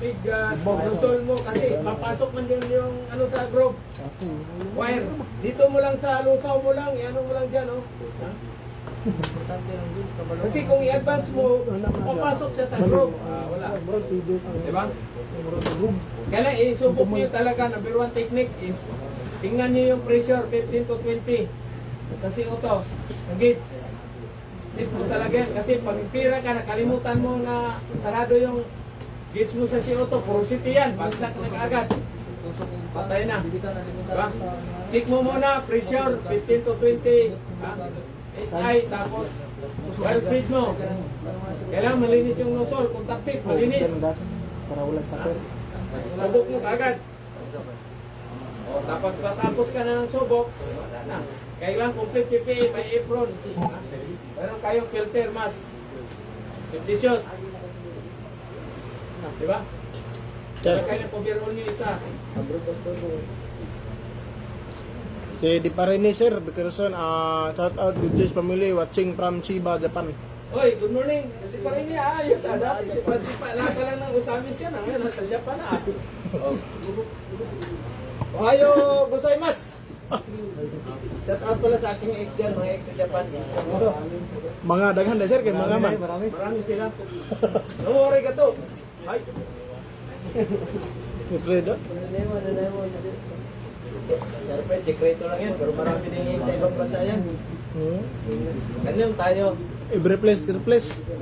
big lusol mo kasi papasok man yun yung ano sa groove. Wire. Dito mo lang sa lusaw mo lang, i-ano mo lang dyan, oh. Ha? Kasi kung i-advance mo, papasok siya sa groove. Wala. Diba? Kaya isubok niyo talaga, number one technique is tingnan niyo yung pressure, 15 to 20 sa CO2, ang gauge. Sit mo talaga yan. Kasi pag tira ka, nakalimutan mo na sarado yung gauge mo sa CO2, porosity yan, bagsak na kaagad. Patay na. Diba? Check mo muna, pressure, 15 to 20. Ha? SI, tapos wire speed mo. Kailangan malinis yung nozzle, kung taktik, malinis. Para wala paper. Subok mo kaagad. O, tapos patapos ka na ng subok, wala na. Kailangan complete PPE, may apron. Ha? Meron kayong filter mask. Siptisios. Diba? Meron kayong coverall nyo isa. Okay, di pa rin ni Sir Bickerson. Shout out to Jay's family watching from Chiba, Japan. Oy, good morning. Hindi pa rin niya ayos. Dati sipa-sipa. Lahat ka lang ng usamis yan. Ngayon, nasa Japan na. Ohayo, gozaimasu. Shout out pala sa aking ex yan, mga ex sa Japan. Mga daghan na Sir, kay mga man. Marami sila. Don't worry ka to. Ay. Fredo. Siyempre, sekreto lang yan. Pero marami din ex sa ibang bansa yan. Ganyan tayo. Every place.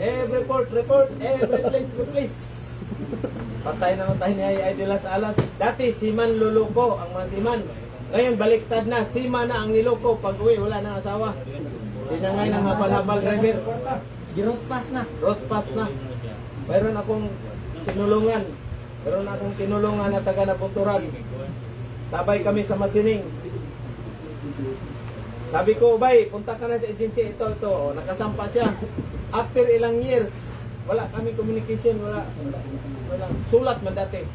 Every report. Every place. Patay naman tayo ni Ay de las Alas. Dati, siman luluko ang mga siman. Ngayon, baliktad na. Sima na ang niloko. Pag uwi, wala nang asawa. Hindi na ngayon ang habal-habal driver. Girot pass na. Road pass na. Mayroon akong tinulungan. Na taga Nabunturan. Sabay kami sa Masining. Sabi ko, bay, punta ka na sa agency. Ito. O, nakasampa siya. After ilang years, wala kami communication. Wala. Sulat man dati.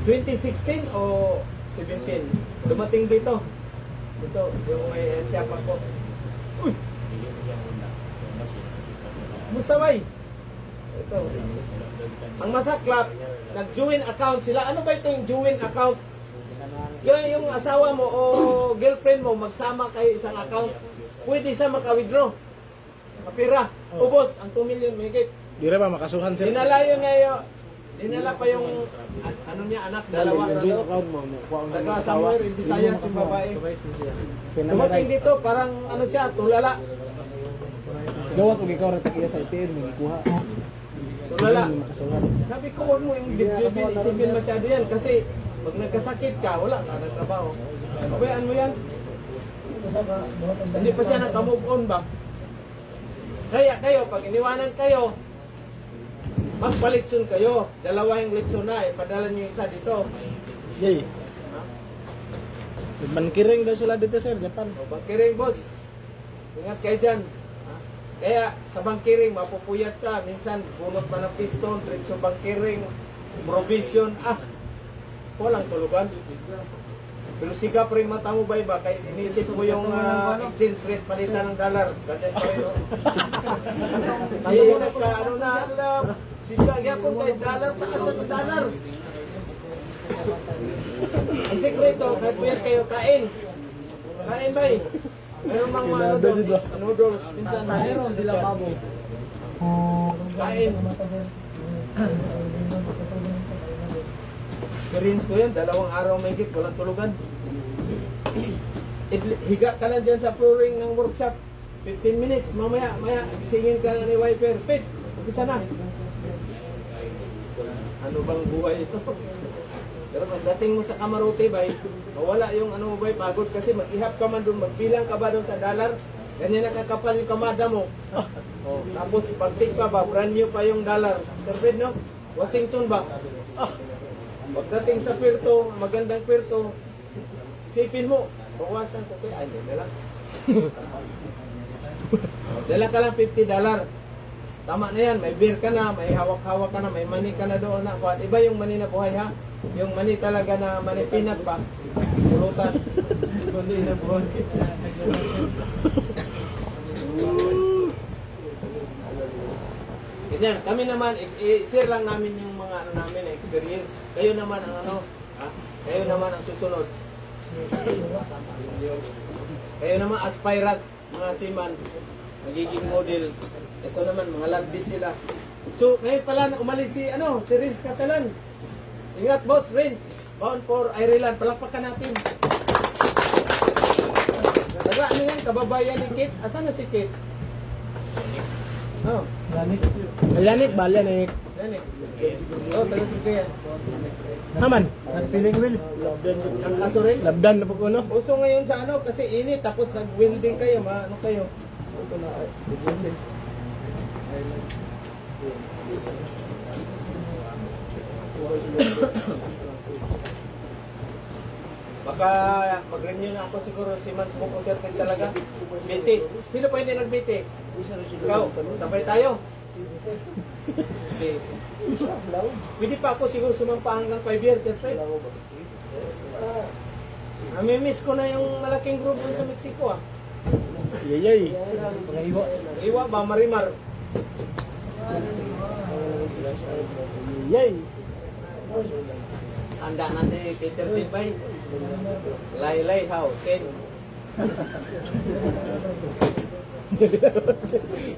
2016 o 17. Dumating dito. Ito, yung may siyapa ko. Uy! Musta bay? Ito. Ang masaklap, nag-join account sila. Ano ba ito yung join account? Yung asawa mo o girlfriend mo magsama kayo isang account, pwede siya maka-withdraw. Kapira. Ubos, ang 2 million mahigit. Di ra ba makasuhan Sir? Dinala yun ngayon. Dinala pa yung ano niya anak, dalawa. Taga somewhere in Visayas yung babae. Dumating dito, parang ano siya, tulala. Gawat og ikaw ra takiya sa ITM ni kuha. Tulala. Sabi ko, huwag mo yung dibdibin, isipin masyado yan. Kasi pag nagkasakit ka, wala ka ng trabaho. Pabayaan mo yan. Hindi pa siya naka-move on ba? Kaya kayo, pag iniwanan kayo, magpalitson kayo. Dalawa yung litson na, ipadala niyo isa dito. Yay. Bankiring daw sila dito sir, Japan. O, bangkiring boss. Ingat kayo dyan. Kaya sa bangkiring, mapupuyat ka. Minsan, bunot pa ng piston, diretso bangkiring, provision. Walang tulugan. Pero siga pa rin mata mo ba iba? Kaya inisip mo yung exchange rate palitan ng dollar. Ganyan pa rin. Iisip ka, ano na, siga, yapon tayo, dollar, taas na dollar. Ang sekreto, kahit puyat kayo, kain. Kain ba eh? Meron mga ano doon, noodles, minsan sa meron, di lang babo. Kain. Experience ko yan, 2 araw may higit, walang tulugan. Higa ka lang dyan sa flooring ng workshop. 15 minutes, mamaya, singin ka na ni wiper. Pit, umpisa na. Ano bang buhay ito? Pero pagdating mo sa Kamaruti, bay, mawala yung ano mo, bay, pagod kasi mag-ihap ka man doon, magbilang ka ba doon sa dollar, ganyan nakakapal yung kamada mo. Tapos pagtik pa ba, brand new pa yung dollar. Sir no? Washington ba? Pagdating sa Puerto, magandang Puerto, isipin mo, bawasan ko kayo, hindi na lang. Dala ka lang $50. Tama na yan, may beer ka na, may hawak-hawak ka na, may money ka na doon na. Iba yung money na buhay ha, yung money talaga na money peanut pa, pulutan. Money na buhay. Ganyan, kami naman, i-share lang namin yung mga ano namin na experience. Kayo naman ang ano, kayo naman ang susunod. Kayo naman aspirant, mga seaman, magiging models. Ito naman, mga lagbis sila. So, ngayon pala umalis si Renz Catalan. Ingat boss, Renz. Bound for Ireland. Palakpakan natin. Taga, ano yan? Kababayan ni Kit. Asan na si Kit? Lanik ba? Lanik. Lanik. Taga Turkey. Haman. Feeling will. Ang kaso rin. Labdan na po ko no. Uso ngayon sa kasi init. Tapos nag-welding kayo. Ano kayo? Ito na. Baka mag-renew na ako siguro si Mans Buko Circuit talaga. BT. Sino pa hindi nag-BT? Ikaw, sabay tayo. Pwede pa ako siguro sumampa hanggang 5 years. Namimiss ko na yung malaking group sa Mexico Yay. Iwa ba, Marimar? Yay. Anda na si Peter Tibay. Lay, how? Ken.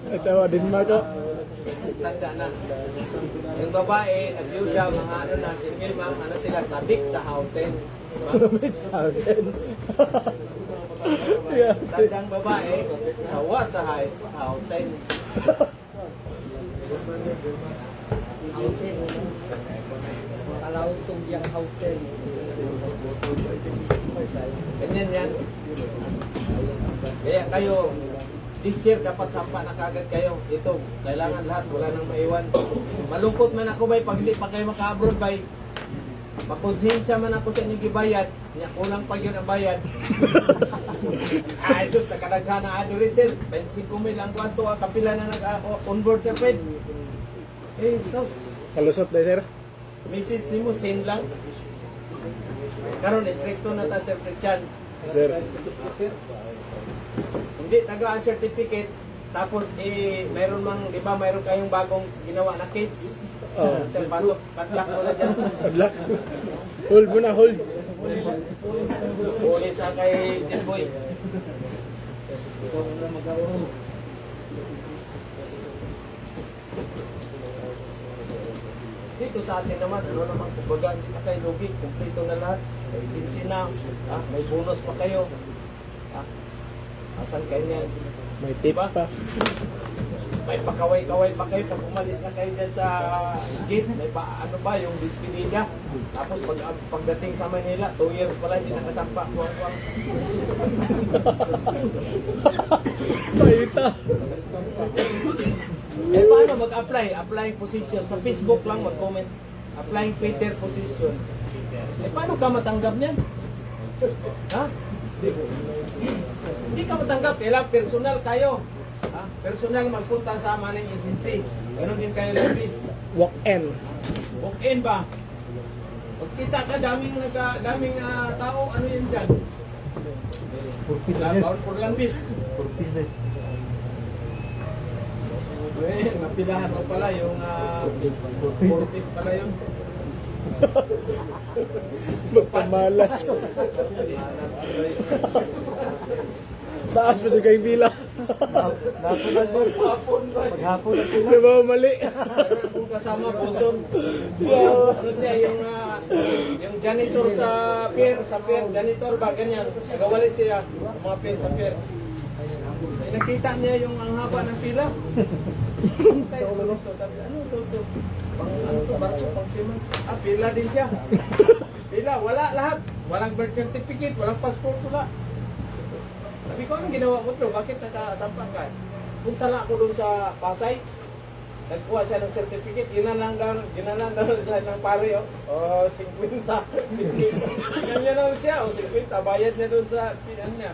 Natawa din Marco. Tanda na. Yung babae, nag-yuda, mga ano na, single ma'am, ano sila, sabik sa houten. Tandang babae, sawa sa houten. Kalawin itong biyang hotel. Ganyan yan. Kaya kayo, this year dapat sampa na kagad kayo. Ito, kailangan lahat, wala nang maiwan. Malungkot man ako bay, pag hindi pa kayo maka-abroad bay, makonsensya man ako sa inyong gibayad, niya kulang pa yun ang bayad. Jesus, nakadaghan na ano rin sir, 25,000 ang kwanto, kapila na nag-onboard sa Fed. Jesus. Kalusot na sir. Message ni mo, send lang. Karon stricto na ta Sir Christian. Sir. Hindi, taga ang certificate. Tapos, mayroon mang, di ba, mayroon kayong bagong ginawa na kits. Sir, pasok, padlock mo na dyan. Padlock. Hold mo na, hold. Uli sa kay Jimboy. dito sa atin naman, ano naman, kumbaga, hindi na kayo lugi, kumplito na lahat. May agency na, may bonus pa kayo. Asan kayo niyan? May tips pa. May pakaway-kaway pa kayo pag umalis na kayo dyan sa gate. May ano ba, yung despedida. Tapos pagdating sa Manila, 2 years pala, hindi nakasampa. Kuwang-kuwang. Paita. Eh paano mag-apply? Applying position. Sa Facebook lang mag-comment. Applying Twitter position. Eh paano ka matanggap niyan? Ha? Hindi ka matanggap. Kailangan personal kayo. Ha? Personal magpunta sa maning agency. Ganon din kayo labis. Walk-in. Walk-in ba? Pagkita ka, daming tao. Ano yan dyan? For lambis. Napilahan mo pala yung purpose pala yun. Magpamalas. Taas pa siya kayong bila. Maghapon na Di ba mali? kung kasama boson. Ano siya yung janitor sa pier, janitor ba ganyan. Nagawali siya yung mga pier sa pier. Nakita niya yung ang haba ng pila. Sabi, ano to? Ano to, barko, pang siman. Pila din siya. Pila, wala lahat. Walang birth certificate, walang passport, wala. Sabi ko, anong ginawa mo to? Bakit nakasampan ka? Punta na ako dun sa Pasay. Nagkuha siya ng certificate. Ginalang daw siya ng pare. Oh, 50. 50. Ganyan daw siya. 50. Bayad niya dun sa pinan niya.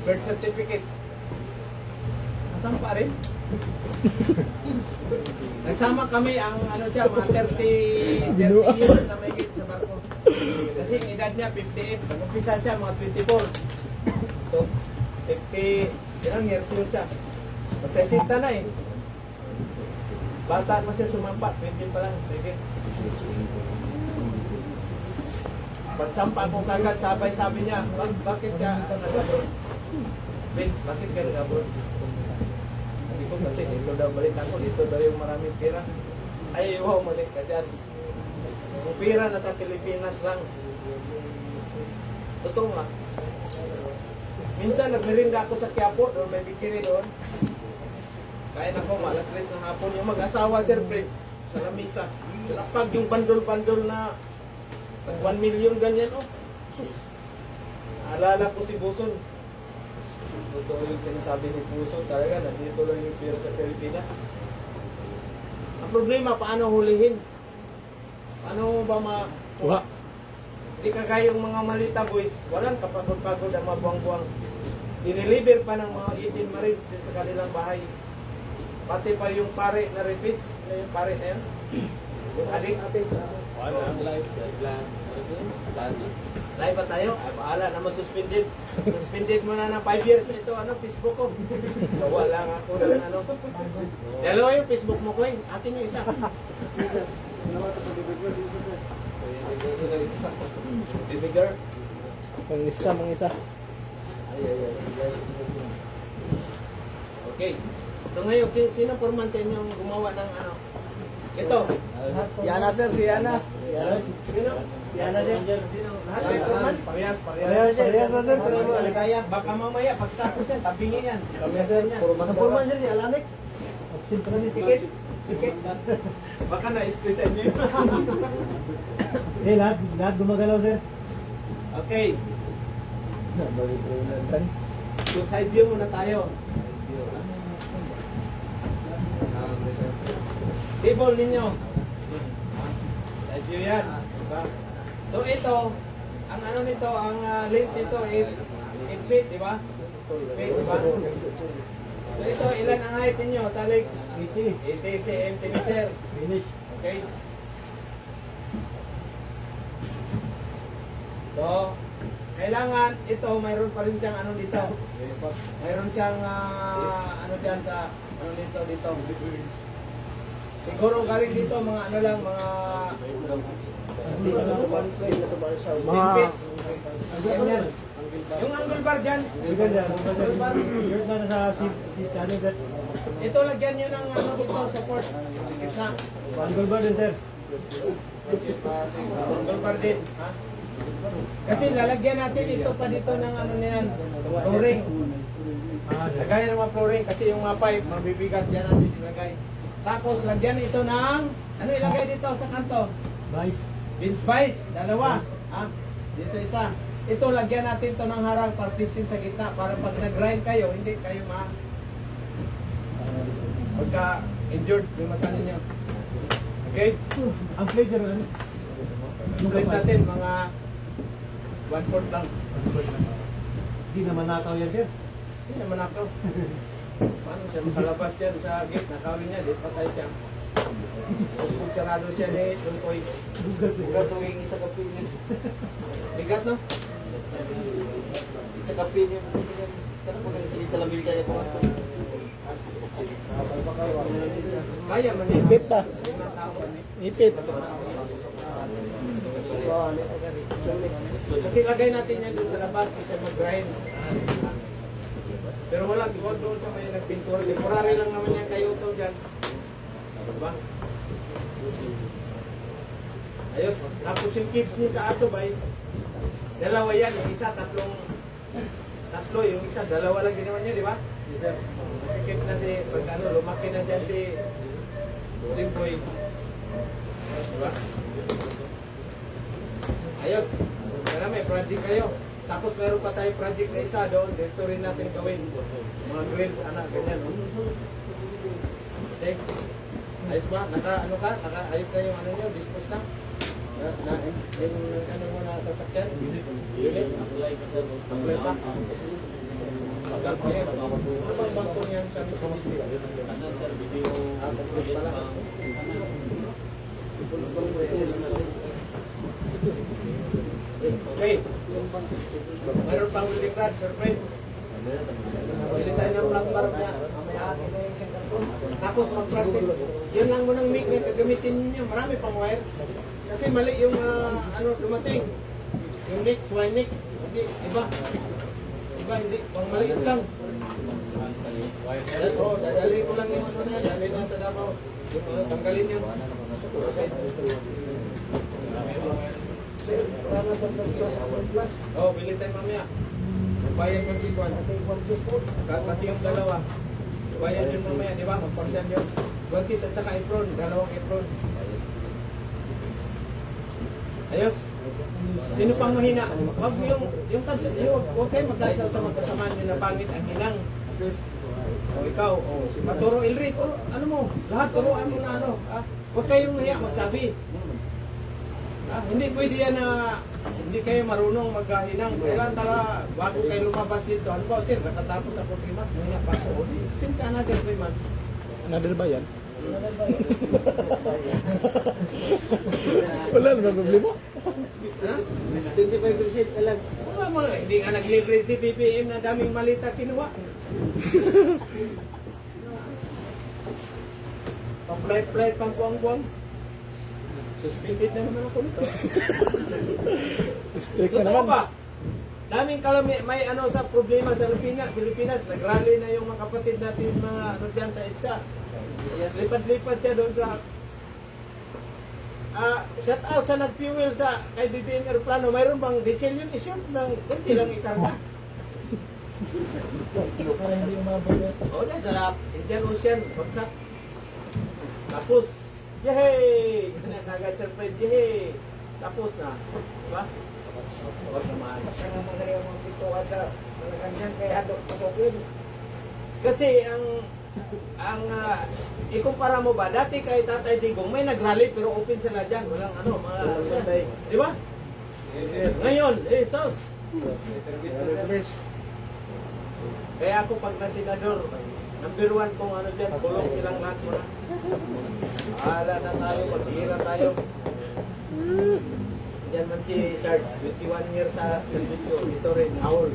Birth certificate. Nasampa rin. Nagsama kami ang mga 30 years na may sa barko. Kasi ang edad niya 58. Nag-umpisa siya mga 24. So, 50, ilang years yun siya. Magsasita na eh. Bata pa siya sumampa, 20 pa lang. Pagsampa ko kagad, sabi niya, bakit ka nag-abroad? Ben, bakit ka nag-abroad? Sabi ko kasi dito daw balik ako, dito daw yung maraming pera. Ay, wow, mali ka dyan. Yung pera nasa Pilipinas lang. Totoo nga. Minsan nagmerinda ako sa Quiapo, doon may bikini doon. Kain ako, alas 3 ng hapon. Yung mag-asawa, sir, pre, sa lamisa. Lapag yung bandol-bandol na 1 million ganyan, oh. Sus. Naalala ko si Buson. Totoo yung sinasabi ni Buson, talaga, nandito lang yung pera sa Pilipinas. Ang problema, paano hulihin? Paano ba Wala. Hindi kagaya yung mga malita boys, walang kapagod-pagod ang mabuang-buang. Diniliver pa ng mga 18 marines sa kanilang bahay. Pati pa yung pare na rapist, yung pare na yun. Yung adik. Live ba tayo? Ay, bahala na masuspended. Suspended mo na ng 5 years ito, Facebook ko. Wala nga ako ng Dalawa yung Facebook mo ko, akin yung isa. Bibigger. Ang scam ang isa. Okay. So ngayon, sino foreman sa inyong gumawa ng ano? Ito. Yana sir, si Yana. Sino? Yana sir. Lahat ay foreman? Parehas. Parehas sir, pero aligaya. Baka mamaya, pagtapos yan, tabingi yan. Forman sir, si Alanik. Sikit. Sikit. Baka na-split sa inyo. Lahat gumagalaw sir. Okay. So side view muna tayo. Table ninyo. Side view yan. Diba? So ito, ang ano nito, ang length nito is 8 feet, di ba? 8 feet, di ba? So ito, ilan ang height ninyo sa legs? 80 cm. Finish. Okay? So, kailangan ito, mayroon pa rin siyang ano dito. Mayroon siyang ano diyan sa ano dito. Siguro galing dito mga ano lang, mga Mga ganyan. Yung angle bar dyan. Angle bar. Ito lagyan nyo ng ano dito, support. Sa gitna. Angle bar din sir. Dolpar din, ha? Kasi lalagyan natin ito pa dito ng ano niyan, flooring. Lagyan ng mga flooring kasi yung mga pipe, mabibigat yan natin ilagay. Tapos lagyan ito ng, ano ilagay dito sa kanto? Beans vice, dalawa. Ha? Dito isa. Ito lagyan natin to ng harang partition sa gitna para pag nag-grind kayo, hindi kayo pagka injured yung mata ninyo. Okay? Ang pleasure lang. Yung grind natin mga 1/4 lang. Hindi naman nataw yan, sir. Hindi naman ako. Paano siya makalabas dyan sa gate? Nakawin niya, di patay siya. Kung sarado siya ni Tuntoy. Bugat tuwing isa kapin. Bigat no? Isa kapin yun. Kaya po nang salita lang bisa yung mga Kaya man niya. Ipit pa. Ipit. Kasi lagay natin yan doon sa labas kasi mag-grind. Pero wala, doon sa may nagpintura. Temporary lang naman yan kayo ito dyan. Diba? Ayos. Tapos yung kids niyo sa aso ba, dalawa yan. Yung isa, tatlo. Yung isa, dalawa lang ginawa niya, di ba? Yes, sir. Masikip na si, pagkano, lumaki na dyan si Timboy. Diba? Ayos. Kaya may project kayo. Tapos meron pa tayo project na isa doon. Dito rin natin gawin. Mga grills, anak, ganyan. Okay. Ayos ba? Ano ka? Ayos na yung ano nyo? Dispose na? Yung ano mo na sasakyan? Unit? Apply pa? Magal pa yan. Ano bang bangko niyan sa Mitsubishi? Complete pala. Okay. Meron pang welding rod, Sir Fred. Bili tayo ng flat bar niya. Mamaya akin na yung isang karton. Tapos mag-practice. Yun lang mo ng mic na gagamitin niyo. Marami pang wire. Kasi mali yung ano dumating. Yung nick, swine nick. Hindi, iba. Iba, hindi. Pang maliit lang. Oo, dadalhin ko lang yung ano niya. Dadalhin lang sa Davao. Tanggalin yun. Okay. Oh, bili tayo mamaya. Bayan mo si Juan. Pati yung dalawa. Bayan yun mamaya, di ba? Magparsyan yun. Guantis at saka apron. Dalawang apron. Ayos. Sino pang mahina? Wag huwag kayo magdasal sa magkasamaan nyo na pangit ang hinang. O ikaw, maturo Ilrit. Ano mo? Lahat turuan mo na ano. Huwag kayong mahiya magsabi. Hindi pwede yan na hindi kayo marunong maghahinang. Kailan tala, bago kayo lumabas dito, ano ba, sir, natatapos ako 3 months, may pa ako. Send ka another 3 months. Another ba yan? Wala na problema. Ha? 25% ka lang. Wala mo, hindi nga naglibre si BBM na daming malita kinuha. Pa-flight pang buwang-buwang. Suspended na naman ako nito. Strict na Totoo naman. ba? Daming may ano sa problema sa Pilipinas. Nagrally na yung mga kapatid natin mga ano dyan sa EDSA. Lipad-lipad siya doon sa shout out sa nag-fuel sa kay BBM Aeroplano. Mayroon bang diesel yun? Issue ng kunti lang ikarga. Para hindi umabot. O dyan sa Indian Ocean, bagsak. Tapos, yehey! Kagad sa friend, yehey! Tapos na. Diba? Huwag naman. Basta nga magaling ang mga pituan sa mga ganyan kaya hadok patukin. Kasi ikumpara mo ba, dati kay Tatay Digong may nagrally pero open sila dyan, walang ano, mga di ba? Ngayon, sos. Kaya ako pag na senador, number 1 kung ano dyan, kulong silang lahat mo na. Bahala na tayo, maghira tayo. Yan man si Sarge, 21 years sa servisyo, ito rin, Aul.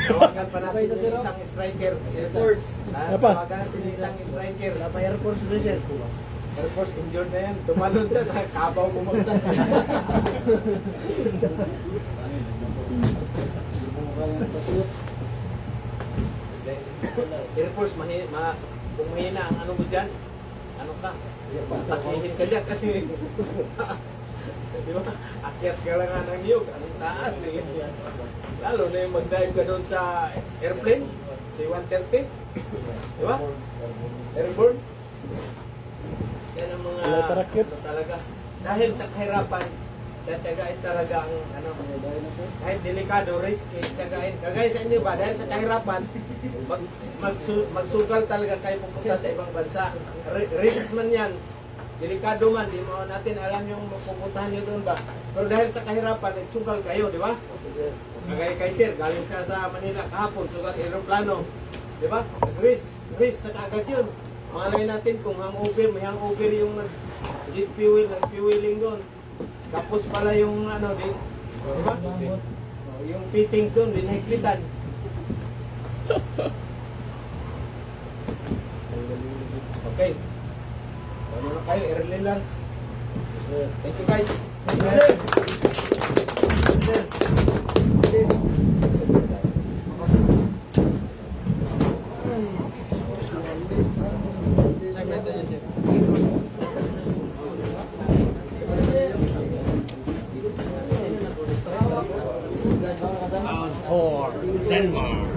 Tawagan pa natin yung isang striker. Air Force. Tawagan natin yung isang striker. Air Force na siya. Air Force injured na yan. Tumalon siya sa kabaw bumagsak. Air Force, kung mahina ang ano mo dyan, ano ka, takihin ka dyan kasi di ba? Akyat ka lang nga ng niyog, anong taas eh. Lalo na yung mag-dive ka doon sa airplane, C-130, di ba? Airborne. Yan ang mga Wala tarakit. ano talaga. Dahil sa kahirapan, tiyagain talaga ang ano, kahit delikado, risky, tiyagain. Kagaya sa inyo ba, dahil sa kahirapan, magsugal talaga kayo pupunta sa ibang bansa. Risk man yan, delikado man, di mo natin alam yung pupuntahan nyo doon ba. Pero dahil sa kahirapan, nagsugal kayo, di ba? Kagaya kay Sir, galing siya sa Manila kahapon, sugat aeroplano. Di ba? Risk na kaagad yun. Malay natin kung hangover, may hangover yung jet fuel, nag-fueling doon. Tapos pala yung ano din, di ba? Yung fittings doon, dinahiklitan. Okay. So, ano na kayo, early lunch. Thank you guys. Out for Denmark.